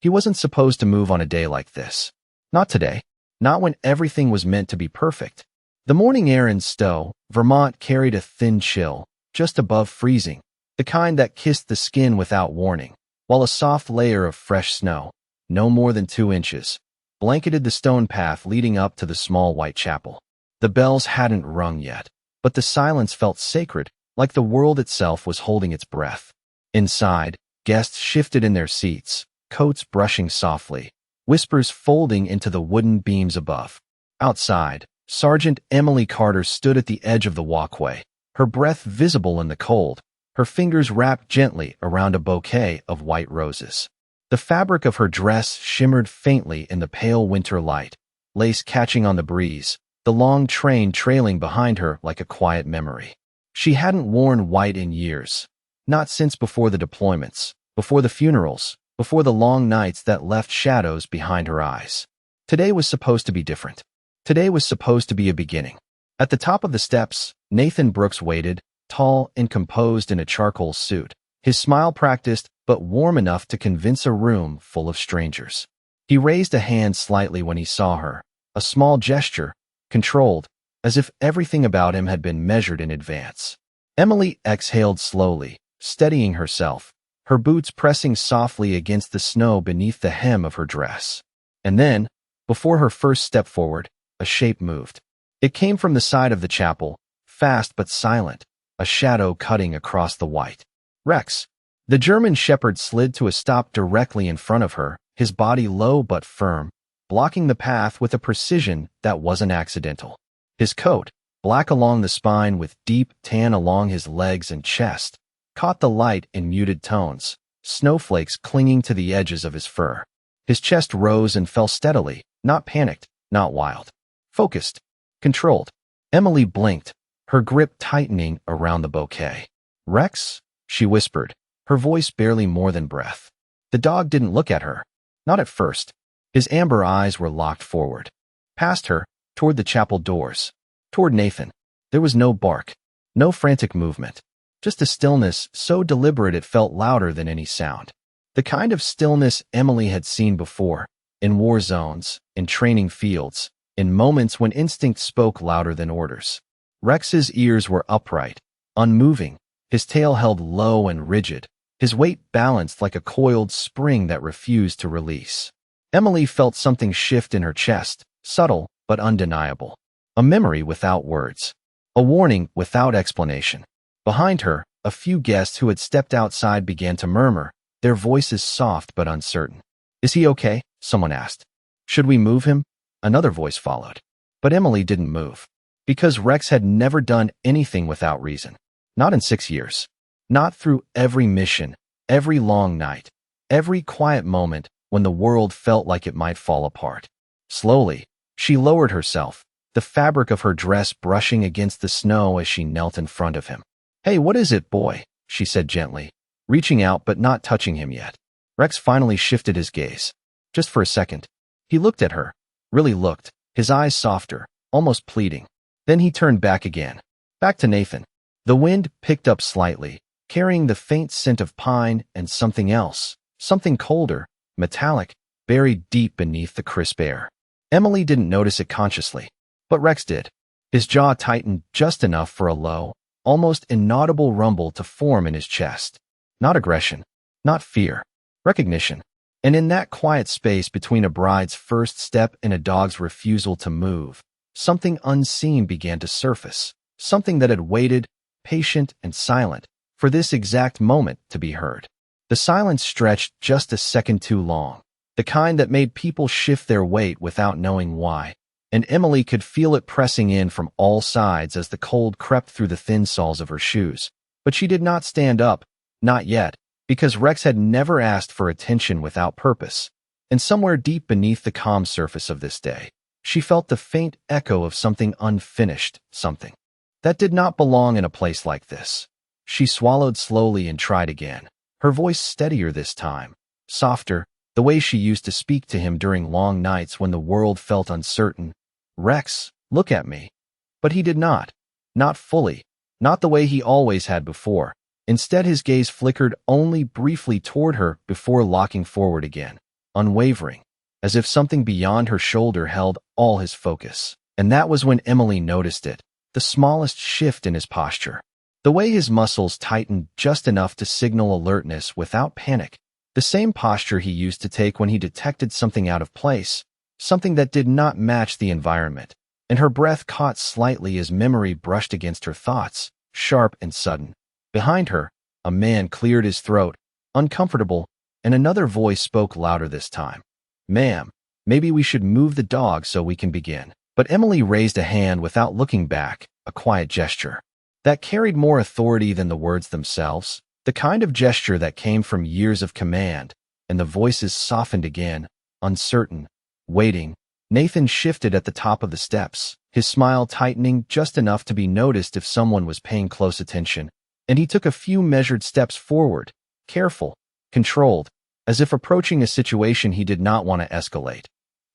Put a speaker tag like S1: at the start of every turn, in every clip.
S1: He wasn't supposed to move on a day like this. Not today. Not when everything was meant to be perfect. The morning air in Stowe, Vermont carried a thin chill, just above freezing, the kind that kissed the skin without warning, while a soft layer of fresh snow, no more than 2 inches, blanketed the stone path leading up to the small white chapel. The bells hadn't rung yet, but the silence felt sacred, like the world itself was holding its breath. Inside, guests shifted in their seats, coats brushing softly, whispers folding into the wooden beams above. Outside, Sergeant Emily Carter stood at the edge of the walkway, her breath visible in the cold, her fingers wrapped gently around a bouquet of white roses. The fabric of her dress shimmered faintly in the pale winter light, lace catching on the breeze, the long train trailing behind her like a quiet memory. She hadn't worn white in years, not since before the deployments, before the funerals, before the long nights that left shadows behind her eyes. Today was supposed to be different. Today was supposed to be a beginning. At the top of the steps, Nathan Brooks waited, tall and composed in a charcoal suit, his smile practiced but warm enough to convince a room full of strangers. He raised a hand slightly when he saw her, a small gesture, controlled, as if everything about him had been measured in advance. Emily exhaled slowly, steadying herself, her boots pressing softly against the snow beneath the hem of her dress. And then, before her first step forward, a shape moved. It came from the side of the chapel, fast but silent, a shadow cutting across the white. Rex. The German shepherd slid to a stop directly in front of her, his body low but firm, blocking the path with a precision that wasn't accidental. His coat, black along the spine with deep tan along his legs and chest, caught the light in muted tones, snowflakes clinging to the edges of his fur. His chest rose and fell steadily, not panicked, not wild. Focused. Controlled. Emily blinked, her grip tightening around the bouquet. "Rex?" she whispered, her voice barely more than breath. The dog didn't look at her. Not at first. His amber eyes were locked forward. Past her, toward the chapel doors. Toward Nathan. There was no bark. No frantic movement. Just a stillness so deliberate it felt louder than any sound. The kind of stillness Emily had seen before, in war zones, in training fields, in moments when instinct spoke louder than orders. Rex's ears were upright, unmoving, his tail held low and rigid, his weight balanced like a coiled spring that refused to release. Emily felt something shift in her chest, subtle but undeniable. A memory without words. A warning without explanation. Behind her, a few guests who had stepped outside began to murmur, their voices soft but uncertain. "Is he okay?" someone asked. "Should we move him?" Another voice followed. But Emily didn't move. Because Rex had never done anything without reason. Not in 6 years. Not through every mission, every long night, every quiet moment when the world felt like it might fall apart. Slowly, she lowered herself, the fabric of her dress brushing against the snow as she knelt in front of him. "Hey, what is it, boy?" she said gently, reaching out but not touching him yet. Rex finally shifted his gaze. Just for a second. He looked at her, really looked, his eyes softer, almost pleading. Then he turned back again. Back to Nathan. The wind picked up slightly, carrying the faint scent of pine and something else, something colder, metallic, buried deep beneath the crisp air. Emily didn't notice it consciously, but Rex did. His jaw tightened just enough for a low, almost inaudible rumble to form in his chest. Not aggression, not fear, recognition. And in that quiet space between a bride's first step and a dog's refusal to move, something unseen began to surface, something that had waited, patient and silent, for this exact moment to be heard. The silence stretched just a second too long, the kind that made people shift their weight without knowing why, and Emily could feel it pressing in from all sides as the cold crept through the thin soles of her shoes. But she did not stand up, not yet, because Rex had never asked for attention without purpose. And somewhere deep beneath the calm surface of this day, she felt the faint echo of something unfinished, something that did not belong in a place like this. She swallowed slowly and tried again, her voice steadier this time, softer, the way she used to speak to him during long nights when the world felt uncertain. "Rex, look at me." But he did not. Not fully. Not the way he always had before. Instead, his gaze flickered only briefly toward her before locking forward again. unwavering, as if something beyond her shoulder held all his focus. And that was when Emily noticed it, the smallest shift in his posture. The way his muscles tightened just enough to signal alertness without panic. The same posture he used to take when he detected something out of place, something that did not match the environment. And her breath caught slightly as memory brushed against her thoughts, sharp and sudden. Behind her, a man cleared his throat, uncomfortable, and another voice spoke louder this time. "Ma'am, maybe we should move the dog so we can begin." But Emily raised a hand without looking back, a quiet gesture that carried more authority than the words themselves, the kind of gesture that came from years of command, and the voices softened again, uncertain, waiting. Nathan shifted at the top of the steps, his smile tightening just enough to be noticed if someone was paying close attention, and he took a few measured steps forward, careful, controlled, as if approaching a situation he did not want to escalate.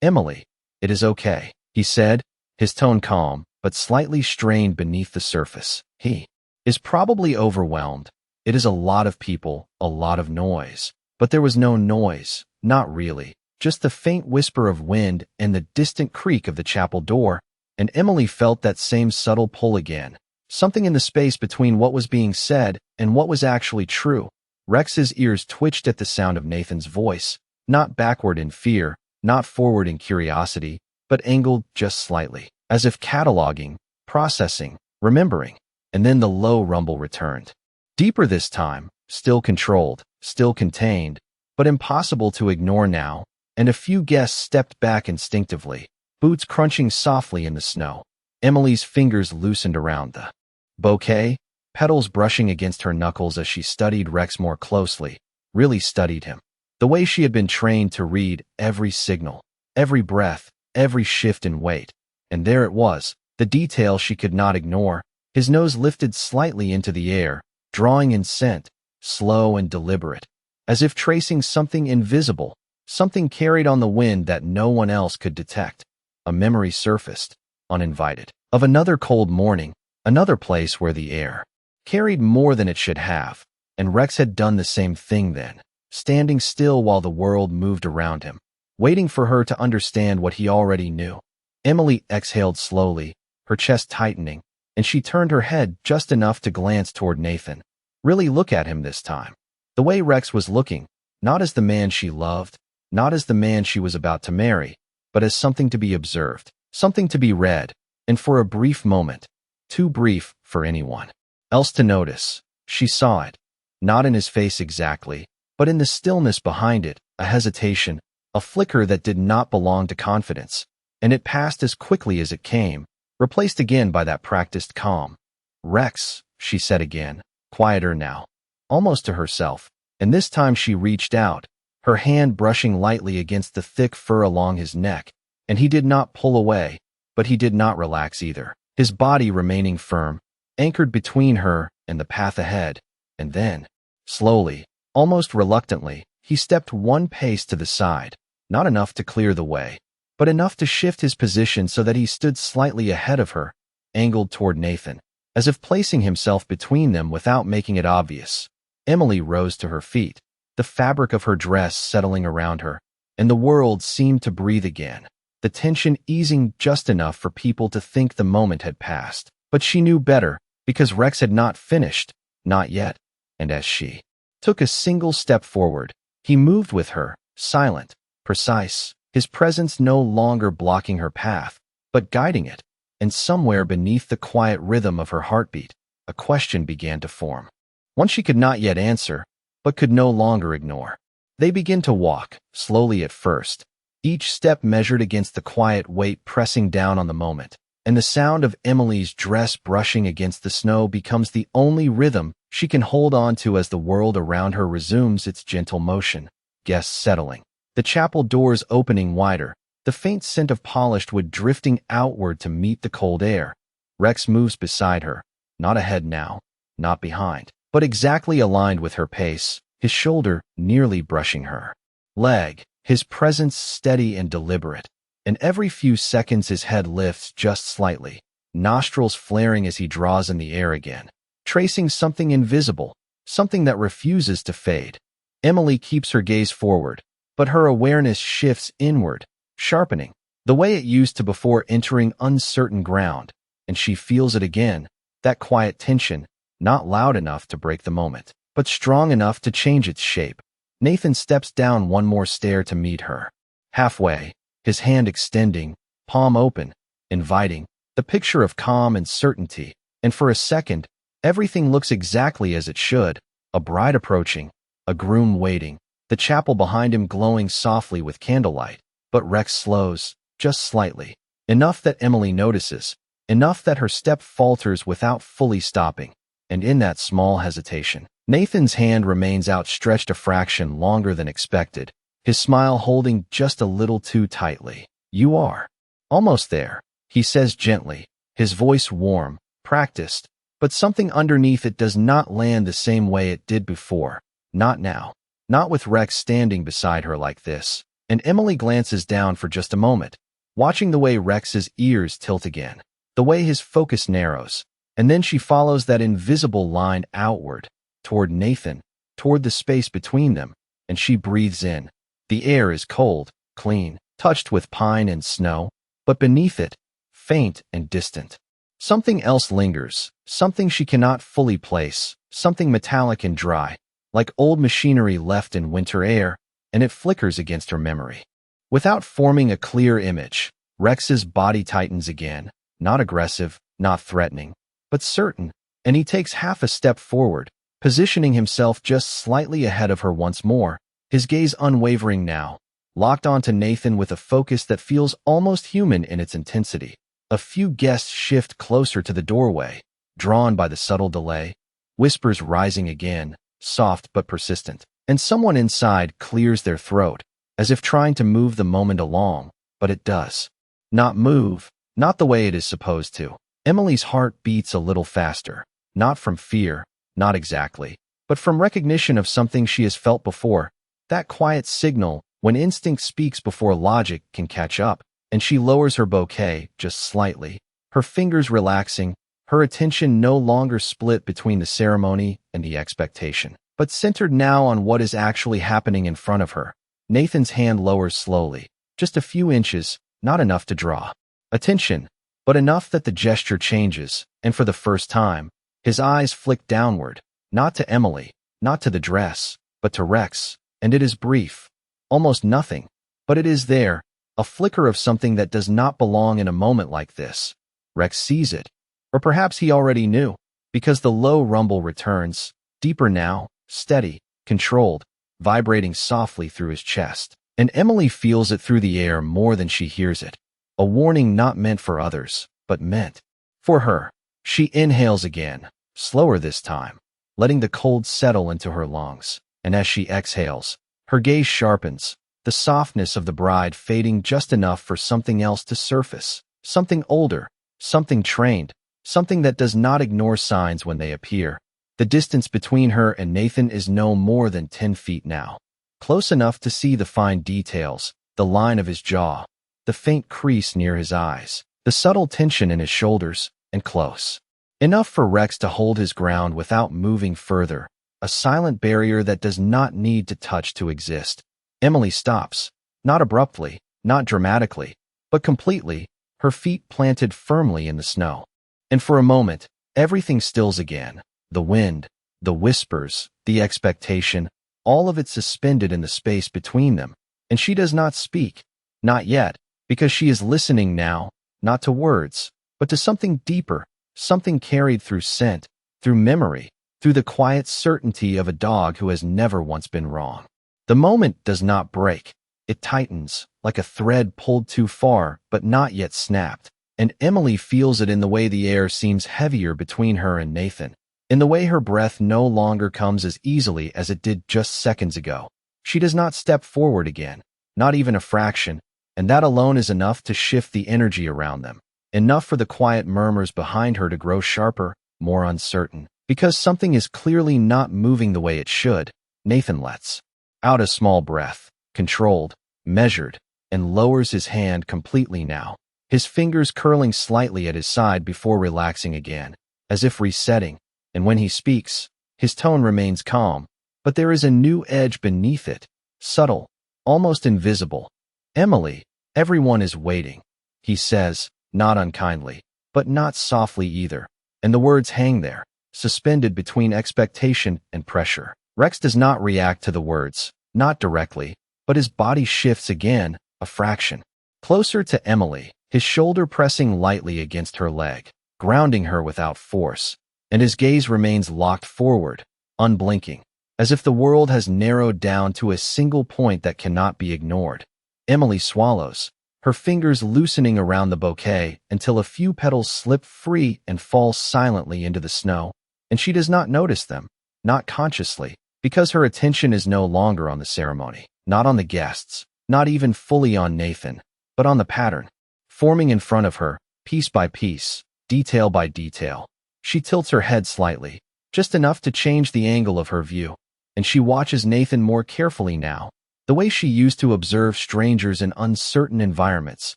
S1: "Emily, it is okay," he said, his tone calm, but slightly strained beneath the surface. "He is probably overwhelmed. It is a lot of people, a lot of noise." But there was no noise, not really, just the faint whisper of wind and the distant creak of the chapel door, and Emily felt that same subtle pull again, something in the space between what was being said and what was actually true. Rex's ears twitched at the sound of Nathan's voice, not backward in fear, not forward in curiosity, but angled just slightly, as if cataloging, processing, remembering. And then the low rumble returned. Deeper this time, still controlled, still contained, but impossible to ignore now, and a few guests stepped back instinctively, boots crunching softly in the snow. Emily's fingers loosened around the bouquet, petals brushing against her knuckles as she studied Rex more closely, really studied him. The way she had been trained to read every signal, every breath, every shift in weight. And there it was, the detail she could not ignore. His nose lifted slightly into the air, drawing in scent, slow and deliberate, as if tracing something invisible, something carried on the wind that no one else could detect. A memory surfaced, uninvited, of another cold morning, another place where the air carried more than it should have, and Rex had done the same thing then, standing still while the world moved around him, waiting for her to understand what he already knew. Emily exhaled slowly, her chest tightening, and she turned her head just enough to glance toward Nathan, really look at him this time. The way Rex was looking, not as the man she loved, not as the man she was about to marry, but as something to be observed, something to be read, and for a brief moment, too brief for anyone else to notice, she saw it, not in his face exactly, but in the stillness behind it, a hesitation, a flicker that did not belong to confidence, and it passed as quickly as it came, replaced again by that practiced calm. "Rex," she said again, quieter now, almost to herself, and this time she reached out, her hand brushing lightly against the thick fur along his neck, and he did not pull away, but he did not relax either, his body remaining firm, anchored between her and the path ahead. And then, slowly, almost reluctantly, he stepped one pace to the side, not enough to clear the way, but enough to shift his position so that he stood slightly ahead of her, angled toward Nathan, as if placing himself between them without making it obvious. Emily rose to her feet, the fabric of her dress settling around her, and the world seemed to breathe again, the tension easing just enough for people to think the moment had passed. But she knew better, because Rex had not finished, not yet, and as she took a single step forward, he moved with her, silent, precise, his presence no longer blocking her path, but guiding it, and somewhere beneath the quiet rhythm of her heartbeat, a question began to form. One she could not yet answer, but could no longer ignore. They began to walk, slowly at first, each step measured against the quiet weight pressing down on the moment, and the sound of Emily's dress brushing against the snow becomes the only rhythm she can hold on to as the world around her resumes its gentle motion. Guests settling, the chapel doors opening wider, the faint scent of polished wood drifting outward to meet the cold air. Rex moves beside her, not ahead now, not behind, but exactly aligned with her pace, his shoulder nearly brushing her leg, his presence steady and deliberate. And every few seconds his head lifts just slightly, nostrils flaring as he draws in the air again, tracing something invisible, something that refuses to fade. Emily keeps her gaze forward, but her awareness shifts inward, sharpening, the way it used to before entering uncertain ground, and she feels it again, that quiet tension, not loud enough to break the moment, but strong enough to change its shape. Nathan steps down one more stair to meet her. Halfway, his hand extending, palm open, inviting, the picture of calm and certainty, and for a second, everything looks exactly as it should, a bride approaching, a groom waiting, the chapel behind him glowing softly with candlelight, but Rex slows, just slightly, enough that Emily notices, enough that her step falters without fully stopping, and in that small hesitation, Nathan's hand remains outstretched a fraction longer than expected, his smile holding just a little too tightly. "You are almost there," he says gently, his voice warm, practiced, but something underneath it does not land the same way it did before. Not now. Not with Rex standing beside her like this. And Emily glances down for just a moment, watching the way Rex's ears tilt again, the way his focus narrows, and then she follows that invisible line outward, toward Nathan, toward the space between them, and she breathes in. The air is cold, clean, touched with pine and snow, but beneath it, faint and distant. Something else lingers, something she cannot fully place, something metallic and dry, like old machinery left in winter air, and it flickers against her memory. Without forming a clear image, Rex's body tightens again, not aggressive, not threatening, but certain, and he takes half a step forward, positioning himself just slightly ahead of her once more, his gaze unwavering now, locked onto Nathan with a focus that feels almost human in its intensity. A few guests shift closer to the doorway, drawn by the subtle delay, whispers rising again, soft but persistent, and someone inside clears their throat, as if trying to move the moment along, but it does not move, not the way it is supposed to. Emily's heart beats a little faster, not from fear, not exactly, but from recognition of something she has felt before, that quiet signal when instinct speaks before logic can catch up, and she lowers her bouquet just slightly, her fingers relaxing, her attention no longer split between the ceremony and the expectation, but centered now on what is actually happening in front of her. Nathan's hand lowers slowly, just a few inches, not enough to draw attention, but enough that the gesture changes, and for the first time, his eyes flick downward, not to Emily, not to the dress, but to Rex, and it is brief, almost nothing, but it is there, a flicker of something that does not belong in a moment like this. Rex sees it, or perhaps he already knew, because the low rumble returns, deeper now, steady, controlled, vibrating softly through his chest, and Emily feels it through the air more than she hears it. A warning not meant for others, but meant for her. She inhales again, slower this time, letting the cold settle into her lungs, and as she exhales, her gaze sharpens, the softness of the bride fading just enough for something else to surface, something older, something trained, something that does not ignore signs when they appear. The distance between her and Nathan is no more than 10 feet now, close enough to see the fine details, the line of his jaw, the faint crease near his eyes, the subtle tension in his shoulders, and close enough for Rex to hold his ground without moving further, a silent barrier that does not need to touch to exist. Emily stops, not abruptly, not dramatically, but completely, her feet planted firmly in the snow. And for a moment, everything stills again, the wind, the whispers, the expectation, all of it suspended in the space between them, and she does not speak, not yet, because she is listening now, not to words, but to something deeper, something carried through scent, through memory, through the quiet certainty of a dog who has never once been wrong. The moment does not break. It tightens, like a thread pulled too far, but not yet snapped, and Emily feels it in the way the air seems heavier between her and Nathan, in the way her breath no longer comes as easily as it did just seconds ago. She does not step forward again, not even a fraction, and that alone is enough to shift the energy around them, enough for the quiet murmurs behind her to grow sharper, more uncertain. Because something is clearly not moving the way it should, Nathan lets out a small breath, controlled, measured, and lowers his hand completely now, his fingers curling slightly at his side before relaxing again, as if resetting, and when he speaks, his tone remains calm, but there is a new edge beneath it, subtle, almost invisible. "Emily, everyone is waiting," he says, not unkindly, but not softly either. And the words hang there, suspended between expectation and pressure. Rex does not react to the words, not directly, but his body shifts again, a fraction. Closer to Emily, his shoulder pressing lightly against her leg, grounding her without force, and his gaze remains locked forward, unblinking, as if the world has narrowed down to a single point that cannot be ignored. Emily swallows, her fingers loosening around the bouquet until a few petals slip free and fall silently into the snow, and she does not notice them, not consciously, because her attention is no longer on the ceremony, not on the guests, not even fully on Nathan, but on the pattern, forming in front of her, piece by piece, detail by detail. She tilts her head slightly, just enough to change the angle of her view, and she watches Nathan more carefully now, the way she used to observe strangers in uncertain environments,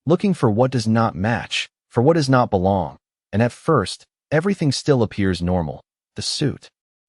S1: looking for what does not match, for what does not belong. And at first, everything still appears normal. The suit,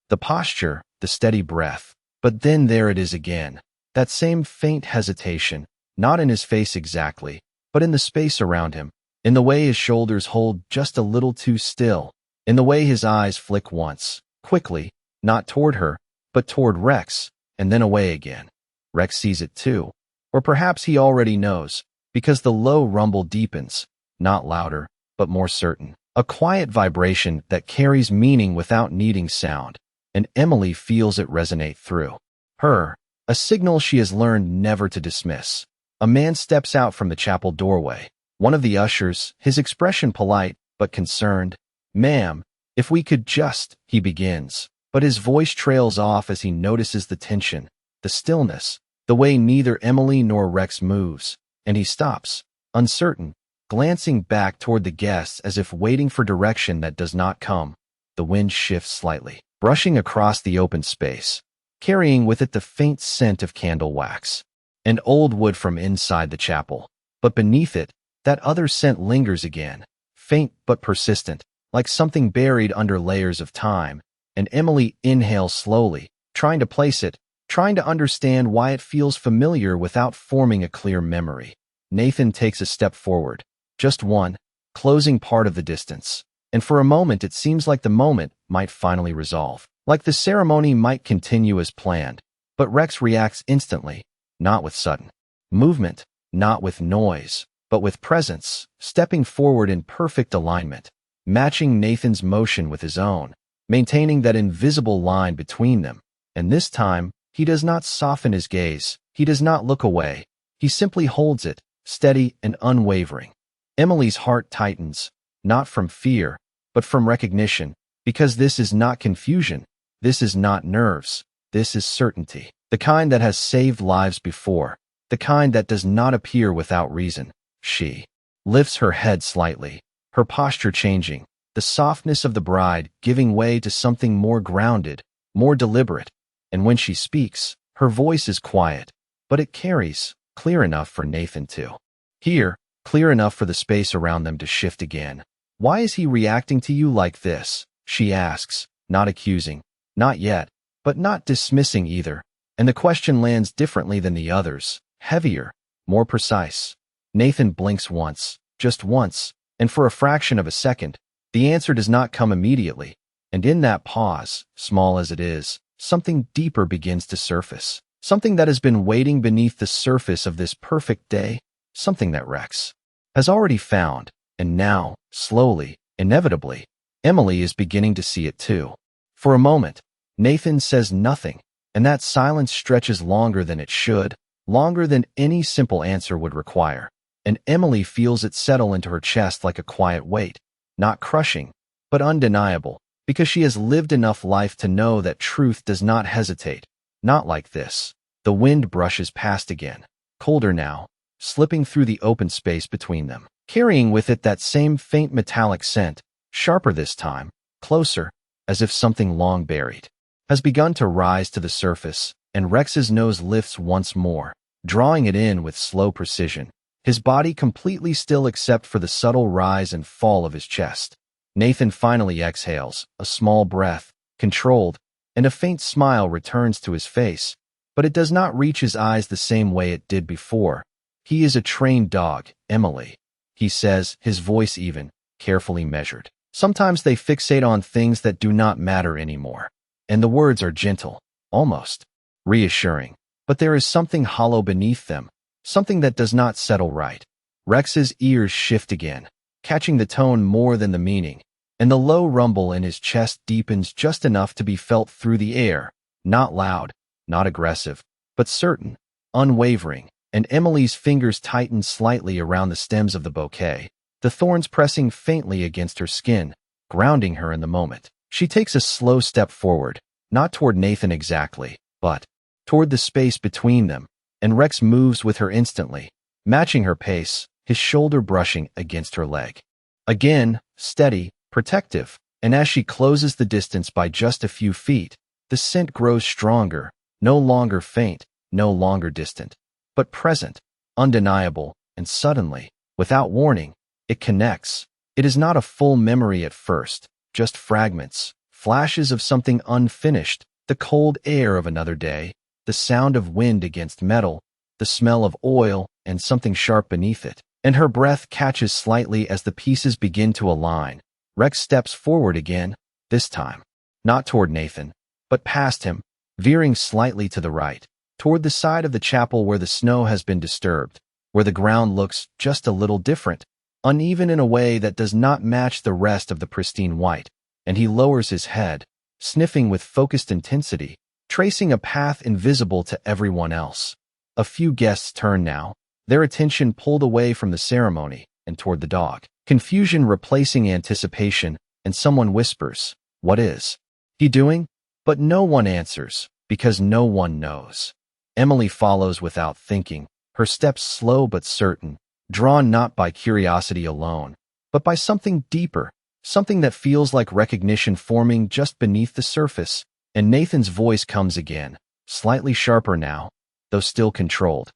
S1: the posture, the steady breath. But then there it is again, that same faint hesitation, not in his face exactly, but in the space around him, in the way his shoulders hold just a little too still, in the way his eyes flick once, quickly, not toward her, but toward Rex, and then away again. Rex sees it too, or perhaps he already knows, because the low rumble deepens, not louder, but more certain. A quiet vibration that carries meaning without needing sound, and Emily feels it resonate through her, a signal she has learned never to dismiss. A man steps out from the chapel doorway, one of the ushers, his expression polite but concerned. "Ma'am, if we could just," he begins, but his voice trails off as he notices the tension, the stillness, the way neither Emily nor Rex moves, and he stops, uncertain, glancing back toward the guests as if waiting for direction that does not come. The wind shifts slightly, brushing across the open space, carrying with it the faint scent of candle wax and old wood from inside the chapel. But beneath it, that other scent lingers again, faint but persistent, like something buried under layers of time, and Emily inhales slowly, trying to place it, trying to understand why it feels familiar without forming a clear memory. Nathan takes a step forward, just one, closing part of the distance, and for a moment it seems like the moment might finally resolve, like the ceremony might continue as planned. But Rex reacts instantly, not with sudden movement, not with noise, but with presence, stepping forward in perfect alignment, matching Nathan's motion with his own, maintaining that invisible line between them. And this time, he does not soften his gaze, he does not look away, he simply holds it, steady and unwavering. Emily's heart tightens, not from fear, but from recognition, because this is not confusion, this is not nerves, this is certainty, the kind that has saved lives before, the kind that does not appear without reason. She lifts her head slightly, her posture changing, the softness of the bride giving way to something more grounded, more deliberate, and when she speaks, her voice is quiet, but it carries, clear enough for Nathan to hear, clear enough for the space around them to shift again. "Why is he reacting to you like this?" she asks, not accusing, not yet, but not dismissing either, and the question lands differently than the others, heavier, more precise. Nathan blinks once, just once, and for a fraction of a second, the answer does not come immediately, and in that pause, small as it is, something deeper begins to surface, something that has been waiting beneath the surface of this perfect day, something that Rex has already found, and now, slowly, inevitably, Emily is beginning to see it too. For a moment, Nathan says nothing, and that silence stretches longer than it should, longer than any simple answer would require, and Emily feels it settle into her chest like a quiet weight, not crushing, but undeniable, because she has lived enough life to know that truth does not hesitate, not like this. The wind brushes past again, colder now, slipping through the open space between them, carrying with it that same faint metallic scent, sharper this time, closer, as if something long buried has begun to rise to the surface, and Rex's nose lifts once more, drawing it in with slow precision, his body completely still except for the subtle rise and fall of his chest. Nathan finally exhales, a small breath, controlled, and a faint smile returns to his face, but it does not reach his eyes the same way it did before. "He is a trained dog, Emily," he says, his voice even, carefully measured. Sometimes they fixate on things that do not matter anymore, and the words are gentle, almost reassuring. But there is something hollow beneath them, something that does not settle right. Rex's ears shift again, catching the tone more than the meaning, and the low rumble in his chest deepens just enough to be felt through the air, not loud, not aggressive, but certain, unwavering, and Emily's fingers tighten slightly around the stems of the bouquet, the thorns pressing faintly against her skin, grounding her in the moment. She takes a slow step forward, not toward Nathan exactly, but toward the space between them, and Rex moves with her instantly, matching her pace, his shoulder brushing against her leg. Again, steady, protective, and as she closes the distance by just a few feet, the scent grows stronger, no longer faint, no longer distant, but present, undeniable, and suddenly, without warning, it connects. It is not a full memory at first, just fragments, flashes of something unfinished, the cold air of another day, the sound of wind against metal, the smell of oil, and something sharp beneath it. And her breath catches slightly as the pieces begin to align. Rex steps forward again, this time, not toward Nathan, but past him, veering slightly to the right, toward the side of the chapel where the snow has been disturbed, where the ground looks just a little different, uneven in a way that does not match the rest of the pristine white, and he lowers his head, sniffing with focused intensity, tracing a path invisible to everyone else. A few guests turn now, their attention pulled away from the ceremony and toward the dog. Confusion replacing anticipation, and someone whispers, "What is he doing?" But no one answers, because no one knows. Emily follows without thinking, her steps slow but certain, drawn not by curiosity alone, but by something deeper, something that feels like recognition forming just beneath the surface. And Nathan's voice comes again, slightly sharper now, though still controlled.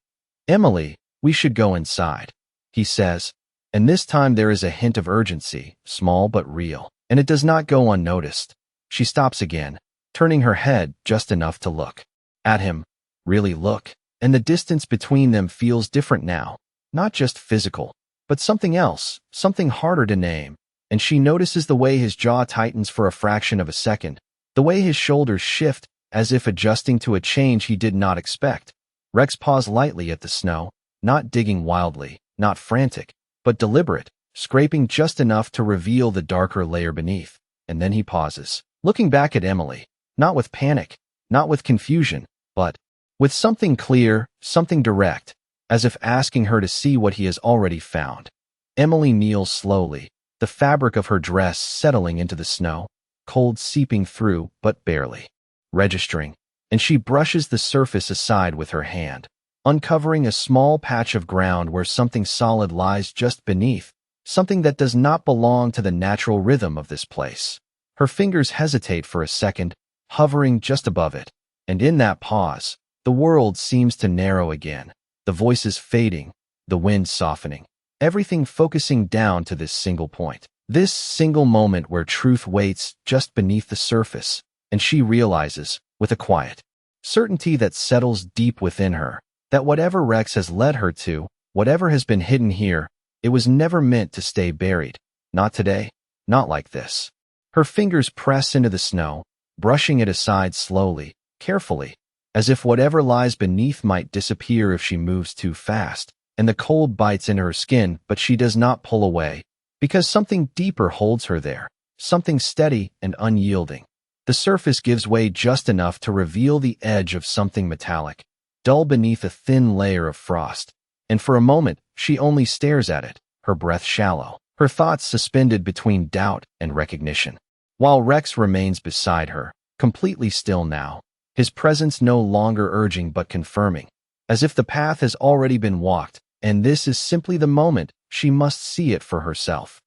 S1: "Emily, we should go inside," he says, and this time there is a hint of urgency, small but real, and it does not go unnoticed. She stops again, turning her head just enough to look at him, really look, and the distance between them feels different now, not just physical, but something else, something harder to name, and she notices the way his jaw tightens for a fraction of a second, the way his shoulders shift, as if adjusting to a change he did not expect. Rex paws lightly at the snow, not digging wildly, not frantic, but deliberate, scraping just enough to reveal the darker layer beneath, and then he pauses, looking back at Emily, not with panic, not with confusion, but with something clear, something direct, as if asking her to see what he has already found. Emily kneels slowly, the fabric of her dress settling into the snow, cold seeping through, but barely registering, and she brushes the surface aside with her hand, uncovering a small patch of ground where something solid lies just beneath, something that does not belong to the natural rhythm of this place. Her fingers hesitate for a second, hovering just above it, and in that pause, the world seems to narrow again, the voices fading, the wind softening, everything focusing down to this single point, this single moment where truth waits just beneath the surface, and she realizes, with a quiet certainty that settles deep within her, that whatever Rex has led her to, whatever has been hidden here, it was never meant to stay buried. Not today, not like this. Her fingers press into the snow, brushing it aside slowly, carefully, as if whatever lies beneath might disappear if she moves too fast, and the cold bites into her skin, but she does not pull away, because something deeper holds her there, something steady and unyielding. The surface gives way just enough to reveal the edge of something metallic, dull beneath a thin layer of frost, and for a moment she only stares at it, her breath shallow, her thoughts suspended between doubt and recognition. While Rex remains beside her, completely still now, his presence no longer urging but confirming, as if the path has already been walked, and this is simply the moment she must see it for herself.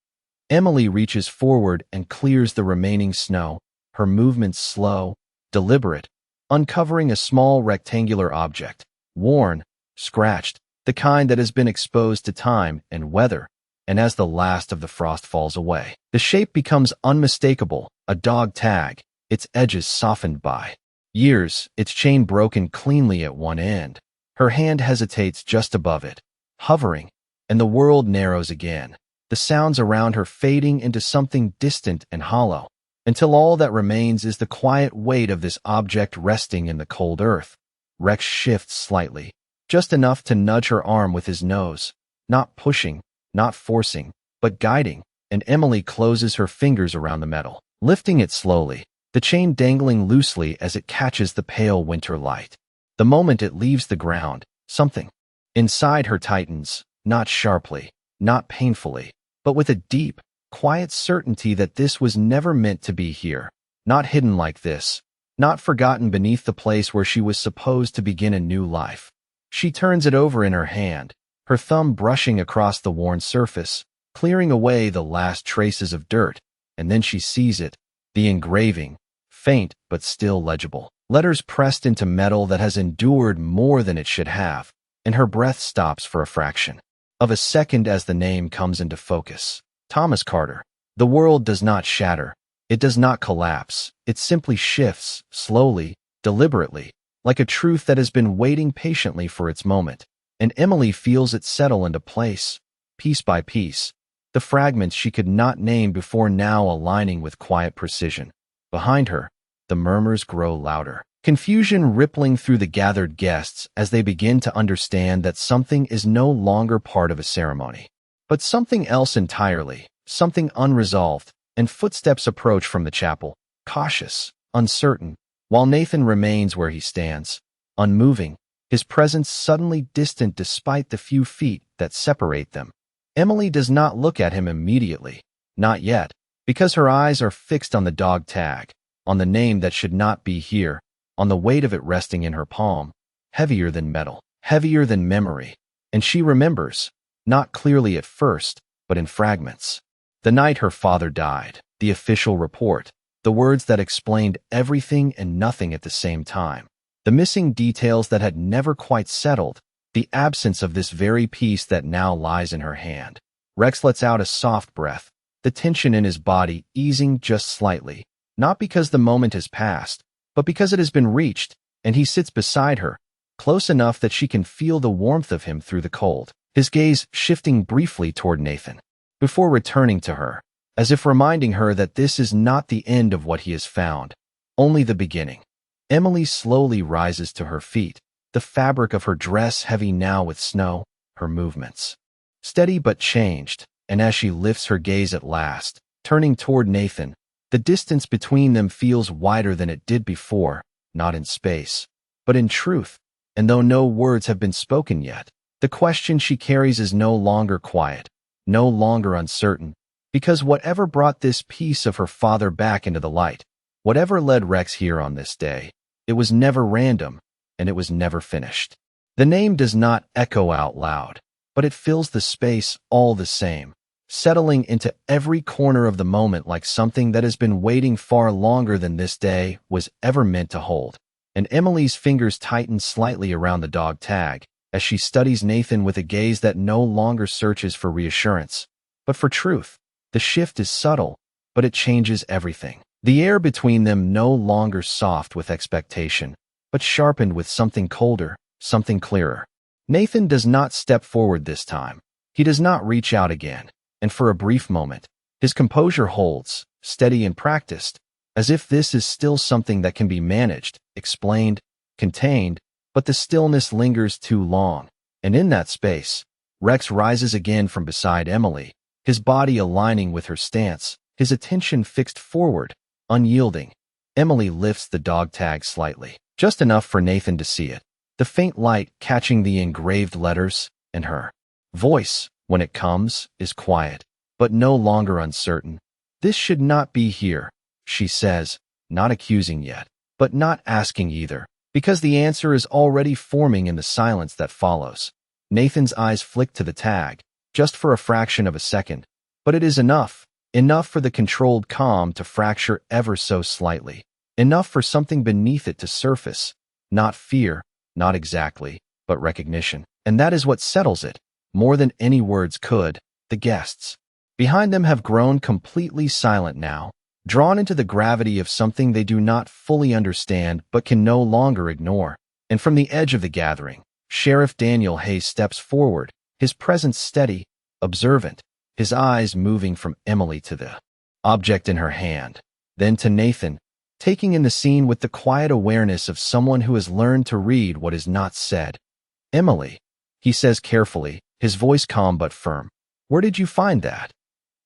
S1: Emily reaches forward and clears the remaining snow, her movements slow, deliberate, uncovering a small rectangular object, worn, scratched, the kind that has been exposed to time and weather, and as the last of the frost falls away, the shape becomes unmistakable, a dog tag, its edges softened by Years, its chain broken cleanly at one end. Her hand hesitates just above it, hovering, and the world narrows again, the sounds around her fading into something distant and hollow, until all that remains is the quiet weight of this object resting in the cold earth. Rex shifts slightly, just enough to nudge her arm with his nose, not pushing, not forcing, but guiding, and Emily closes her fingers around the metal, lifting it slowly, the chain dangling loosely as it catches the pale winter light. The moment it leaves the ground, something inside her tightens, not sharply, not painfully, but with a deep, quiet certainty that this was never meant to be here, not hidden like this, not forgotten beneath the place where she was supposed to begin a new life. She turns it over in her hand, her thumb brushing across the worn surface, clearing away the last traces of dirt, and then she sees it, the engraving, faint but still legible. Letters pressed into metal that has endured more than it should have, and her breath stops for a fraction of a second as the name comes into focus. Thomas Carter. The world does not shatter. It does not collapse. It simply shifts, slowly, deliberately, like a truth that has been waiting patiently for its moment. And Emily feels it settle into place, piece by piece, the fragments she could not name before now aligning with quiet precision. Behind her, the murmurs grow louder, confusion rippling through the gathered guests as they begin to understand that something is no longer part of a ceremony, but something else entirely, something unresolved, and footsteps approach from the chapel, cautious, uncertain, while Nathan remains where he stands, unmoving, his presence suddenly distant despite the few feet that separate them. Emily does not look at him immediately, not yet, because her eyes are fixed on the dog tag, on the name that should not be here, on the weight of it resting in her palm, heavier than metal, heavier than memory, and she remembers, not clearly at first, but in fragments. The night her father died, the official report, the words that explained everything and nothing at the same time, the missing details that had never quite settled, the absence of this very piece that now lies in her hand. Rex lets out a soft breath, the tension in his body easing just slightly, not because the moment has passed, but because it has been reached, and he sits beside her, close enough that she can feel the warmth of him through the cold, his gaze shifting briefly toward Nathan, before returning to her, as if reminding her that this is not the end of what he has found, only the beginning. Emily slowly rises to her feet, the fabric of her dress heavy now with snow, her movements steady but changed, and as she lifts her gaze at last, turning toward Nathan, the distance between them feels wider than it did before, not in space, but in truth, and though no words have been spoken yet, the question she carries is no longer quiet, no longer uncertain, because whatever brought this piece of her father back into the light, whatever led Rex here on this day, it was never random, and it was never finished. The name does not echo out loud, but it fills the space all the same, settling into every corner of the moment like something that has been waiting far longer than this day was ever meant to hold. And Emily's fingers tighten slightly around the dog tag, as she studies Nathan with a gaze that no longer searches for reassurance, but for truth. The shift is subtle, but it changes everything. The air between them no longer soft with expectation, but sharpened with something colder, something clearer. Nathan does not step forward this time. He does not reach out again, and for a brief moment, his composure holds, steady and practiced, as if this is still something that can be managed, explained, contained, but the stillness lingers too long, and in that space, Rex rises again from beside Emily, his body aligning with her stance, his attention fixed forward, unyielding. Emily lifts the dog tag slightly, just enough for Nathan to see it, the faint light catching the engraved letters, and her voice, when it comes, is quiet, but no longer uncertain. "This should not be here," she says, not accusing yet, but not asking either, because the answer is already forming in the silence that follows. Nathan's eyes flick to the tag, just for a fraction of a second, but it is enough for the controlled calm to fracture ever so slightly, enough for something beneath it to surface, not fear, not exactly, but recognition. And that is what settles it, more than any words could. The guests behind them have grown completely silent now, drawn into the gravity of something they do not fully understand but can no longer ignore. And from the edge of the gathering, Sheriff Daniel Hayes steps forward, his presence steady, observant, his eyes moving from Emily to the object in her hand, then to Nathan, taking in the scene with the quiet awareness of someone who has learned to read what is not said. "Emily," he says carefully, his voice calm but firm, "where did you find that?"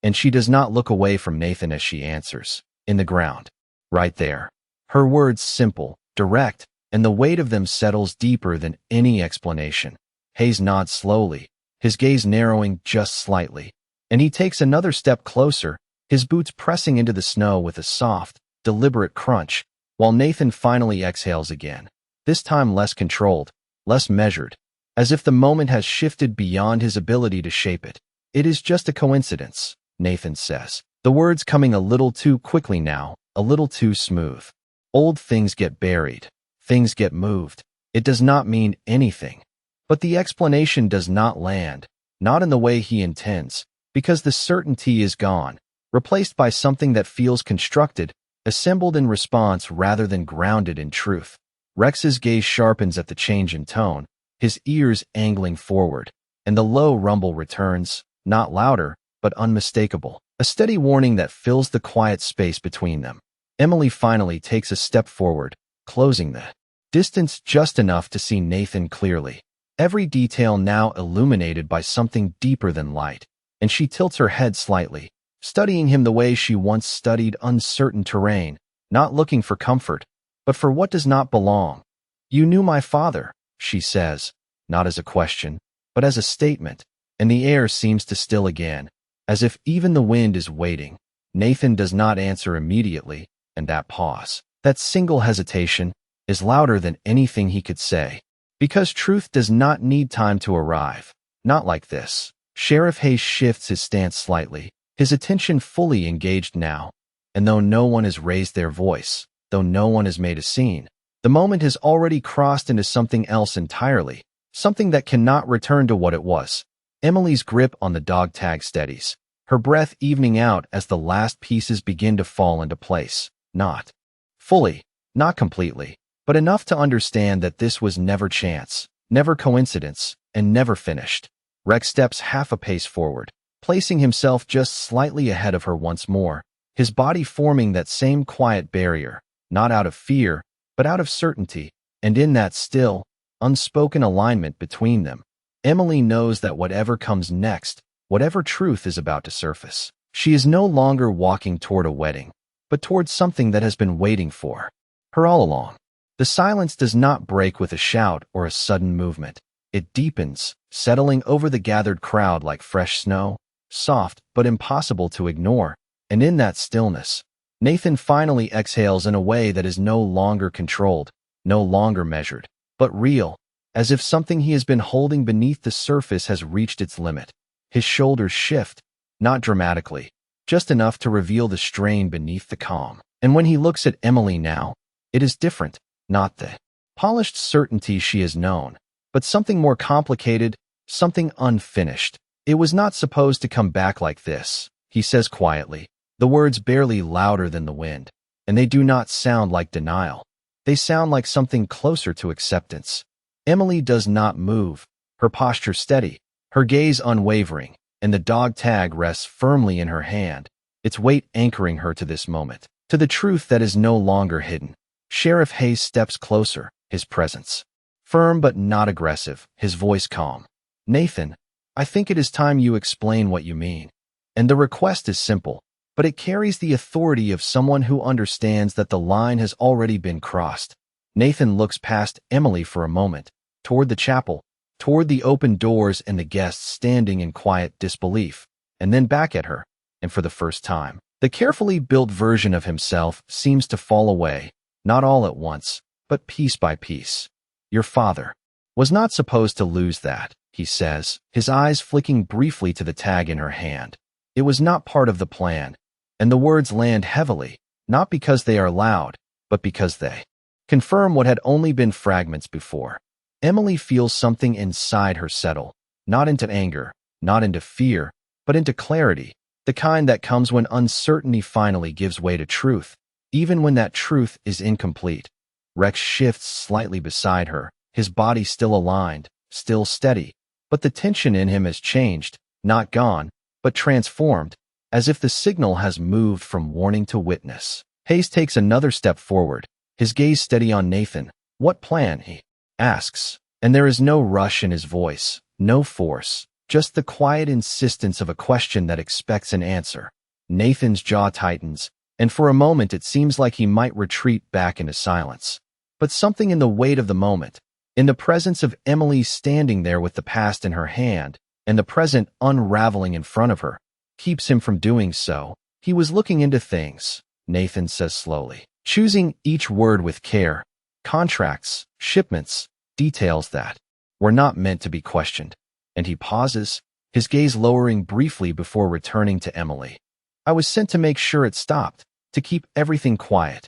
S1: And she does not look away from Nathan as she answers, "In the ground. Right there." Her words simple, direct, and the weight of them settles deeper than any explanation. Hayes nods slowly, his gaze narrowing just slightly, and he takes another step closer, his boots pressing into the snow with a soft, deliberate crunch, while Nathan finally exhales again, this time less controlled, less measured, as if the moment has shifted beyond his ability to shape it. "It is just a coincidence," Nathan says, the words coming a little too quickly now, a little too smooth. "Old things get buried. Things get moved. It does not mean anything." But the explanation does not land, not in the way he intends, because the certainty is gone, replaced by something that feels constructed, assembled in response rather than grounded in truth. Rex's gaze sharpens at the change in tone, his ears angling forward, and the low rumble returns, not louder, but unmistakable, a steady warning that fills the quiet space between them. Emily finally takes a step forward, closing the distance just enough to see Nathan clearly, every detail now illuminated by something deeper than light, and she tilts her head slightly, studying him the way she once studied uncertain terrain, not looking for comfort, but for what does not belong. "You knew my father," she says, not as a question, but as a statement, and the air seems to still again, as if even the wind is waiting. Nathan does not answer immediately, and that pause, that single hesitation, is louder than anything he could say. Because truth does not need time to arrive. Not like this. Sheriff Hayes shifts his stance slightly, his attention fully engaged now, and though no one has raised their voice, though no one has made a scene, the moment has already crossed into something else entirely, something that cannot return to what it was. Emily's grip on the dog tag steadies, her breath evening out as the last pieces begin to fall into place. Not fully, not completely, but enough to understand that this was never chance, never coincidence, and never finished. Rex steps half a pace forward, placing himself just slightly ahead of her once more, his body forming that same quiet barrier, not out of fear, but out of certainty, and in that still, unspoken alignment between them, Emily knows that whatever comes next, whatever truth is about to surface, she is no longer walking toward a wedding, but toward something that has been waiting for her all along. The silence does not break with a shout or a sudden movement. It deepens, settling over the gathered crowd like fresh snow, soft but impossible to ignore, and in that stillness, Nathan finally exhales in a way that is no longer controlled, no longer measured, but real, as if something he has been holding beneath the surface has reached its limit. His shoulders shift, not dramatically, just enough to reveal the strain beneath the calm. And when he looks at Emily now, it is different, not the polished certainty she has known, but something more complicated, something unfinished. "It was not supposed to come back like this," he says quietly, the words barely louder than the wind, and they do not sound like denial. They sound like something closer to acceptance. Emily does not move, her posture steady, her gaze unwavering, and the dog tag rests firmly in her hand, its weight anchoring her to this moment, to the truth that is no longer hidden. Sheriff Hayes steps closer, his presence firm but not aggressive, his voice calm. "Nathan, I think it is time you explain what you mean." And the request is simple, but it carries the authority of someone who understands that the line has already been crossed. Nathan looks past Emily for a moment, toward the chapel, toward the open doors and the guests standing in quiet disbelief, and then back at her, and for the first time, the carefully built version of himself seems to fall away, not all at once, but piece by piece. "Your father was not supposed to lose that," he says, his eyes flicking briefly to the tag in her hand. "It was not part of the plan." And the words land heavily, not because they are loud, but because they confirm what had only been fragments before. Emily feels something inside her settle, not into anger, not into fear, but into clarity, the kind that comes when uncertainty finally gives way to truth, even when that truth is incomplete. Rex shifts slightly beside her, his body still aligned, still steady, but the tension in him has changed, not gone, but transformed, as if the signal has moved from warning to witness. Hayes takes another step forward, his gaze steady on Nathan. "What plan?" he asks, and there is no rush in his voice, no force, just the quiet insistence of a question that expects an answer. Nathan's jaw tightens, and for a moment it seems like he might retreat back into silence. But something in the weight of the moment, in the presence of Emily standing there with the past in her hand, and the present unraveling in front of her, keeps him from doing so. "He was looking into things," Nathan says slowly, choosing each word with care. "Contracts, shipments, details that were not meant to be questioned." And he pauses, his gaze lowering briefly before returning to Emily. "I was sent to make sure it stopped, to keep everything quiet."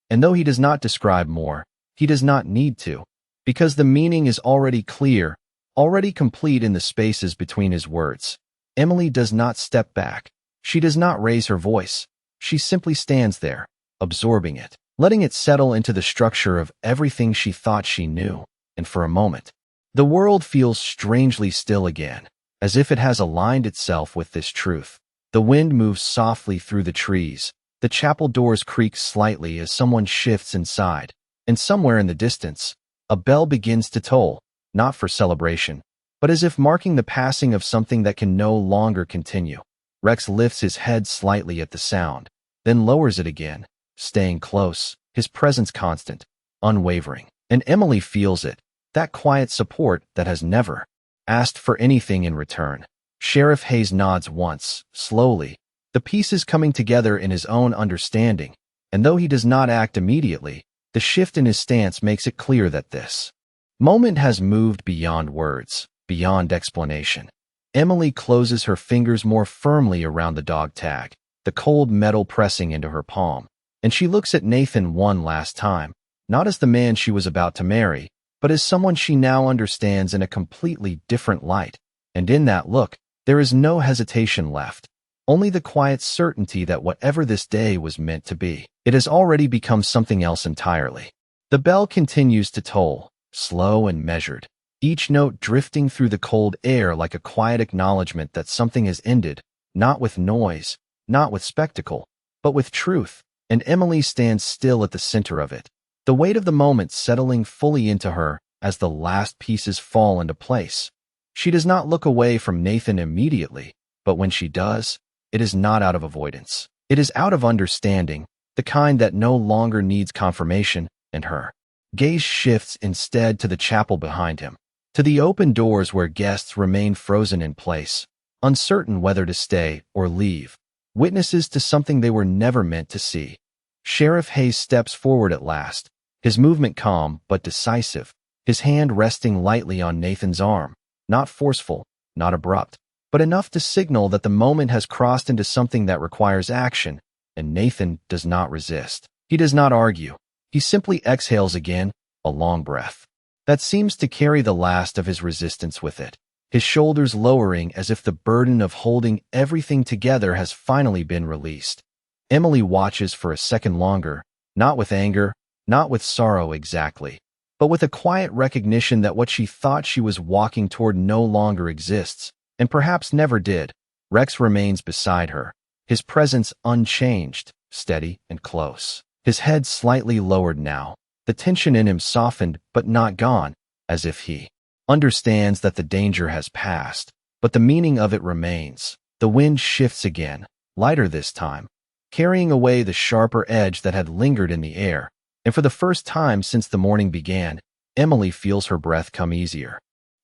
S1: And though he does not describe more, he does not need to, because the meaning is already clear, already complete in the spaces between his words. Emily does not step back. She does not raise her voice. She simply stands there, absorbing it, letting it settle into the structure of everything she thought she knew. And for a moment, the world feels strangely still again, as if it has aligned itself with this truth. The wind moves softly through the trees. The chapel doors creak slightly as someone shifts inside, and somewhere in the distance, a bell begins to toll, not for celebration, but as if marking the passing of something that can no longer continue. Rex lifts his head slightly at the sound, then lowers it again, staying close, his presence constant, unwavering. And Emily feels it, that quiet support that has never asked for anything in return. Sheriff Hayes nods once, slowly, the pieces coming together in his own understanding, and though he does not act immediately, the shift in his stance makes it clear that this moment has moved beyond words, beyond explanation. Emily closes her fingers more firmly around the dog tag, the cold metal pressing into her palm, and she looks at Nathan one last time, not as the man she was about to marry, but as someone she now understands in a completely different light. And in that look, there is no hesitation left, only the quiet certainty that whatever this day was meant to be, it has already become something else entirely. The bell continues to toll, slow and measured, each note drifting through the cold air like a quiet acknowledgement that something has ended, not with noise, not with spectacle, but with truth. And Emily stands still at the center of it, the weight of the moment settling fully into her as the last pieces fall into place. She does not look away from Nathan immediately, but when she does, it is not out of avoidance. It is out of understanding, the kind that no longer needs confirmation, and her gaze shifts instead to the chapel behind him, to the open doors where guests remain frozen in place, uncertain whether to stay or leave, witnesses to something they were never meant to see. Sheriff Hayes steps forward at last, his movement calm but decisive, his hand resting lightly on Nathan's arm, not forceful, not abrupt, but enough to signal that the moment has crossed into something that requires action, and Nathan does not resist. He does not argue. He simply exhales again, a long breath that seems to carry the last of his resistance with it, his shoulders lowering as if the burden of holding everything together has finally been released. Emily watches for a second longer, not with anger, not with sorrow exactly, but with a quiet recognition that what she thought she was walking toward no longer exists, and perhaps never did. Rex remains beside her, his presence unchanged, steady and close, his head slightly lowered now, the tension in him softened but not gone, as if he understands that the danger has passed, but the meaning of it remains. The wind shifts again, lighter this time, carrying away the sharper edge that had lingered in the air, and for the first time since the morning began, Emily feels her breath come easier.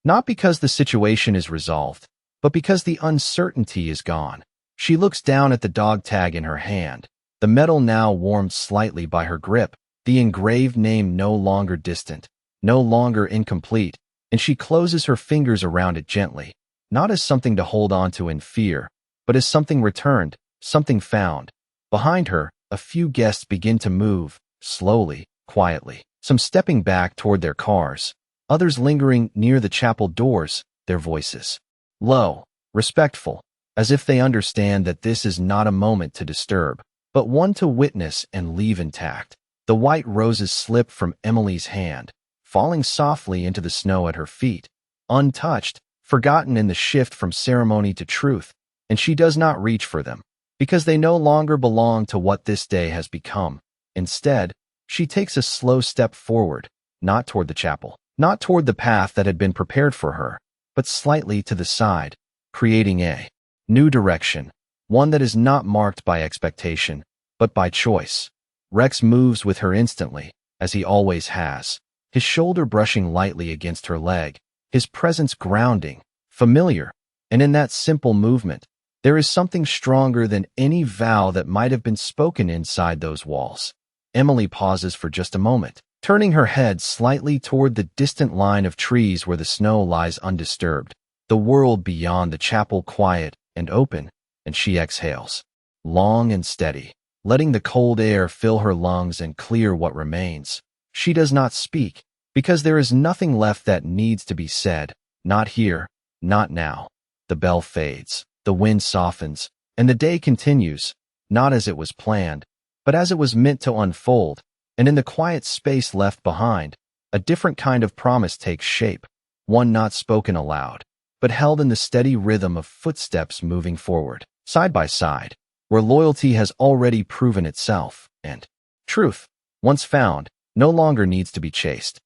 S1: Not because the situation is resolved, but because the uncertainty is gone. She looks down at the dog tag in her hand, the metal now warmed slightly by her grip, the engraved name no longer distant, no longer incomplete, and she closes her fingers around it gently, not as something to hold on to in fear, but as something returned, something found. Behind her, a few guests begin to move, slowly, quietly, some stepping back toward their cars, others lingering near the chapel doors, their voices low, respectful, as if they understand that this is not a moment to disturb, but one to witness and leave intact. The white roses slip from Emily's hand, falling softly into the snow at her feet, untouched, forgotten in the shift from ceremony to truth, and she does not reach for them, because they no longer belong to what this day has become. Instead, she takes a slow step forward, not toward the chapel, not toward the path that had been prepared for her, but slightly to the side, creating a new direction, one that is not marked by expectation, but by choice. Rex moves with her instantly, as he always has, his shoulder brushing lightly against her leg, his presence grounding, familiar, and in that simple movement, there is something stronger than any vow that might have been spoken inside those walls. Emily pauses for just a moment, turning her head slightly toward the distant line of trees where the snow lies undisturbed, the world beyond the chapel quiet and open, and she exhales, long and steady, letting the cold air fill her lungs and clear what remains. She does not speak, because there is nothing left that needs to be said, not here, not now. The bell fades, the wind softens, and the day continues, not as it was planned, but as it was meant to unfold, and in the quiet space left behind, a different kind of promise takes shape, one not spoken aloud, but held in the steady rhythm of footsteps moving forward, side by side, where loyalty has already proven itself, and truth, once found, no longer needs to be chased.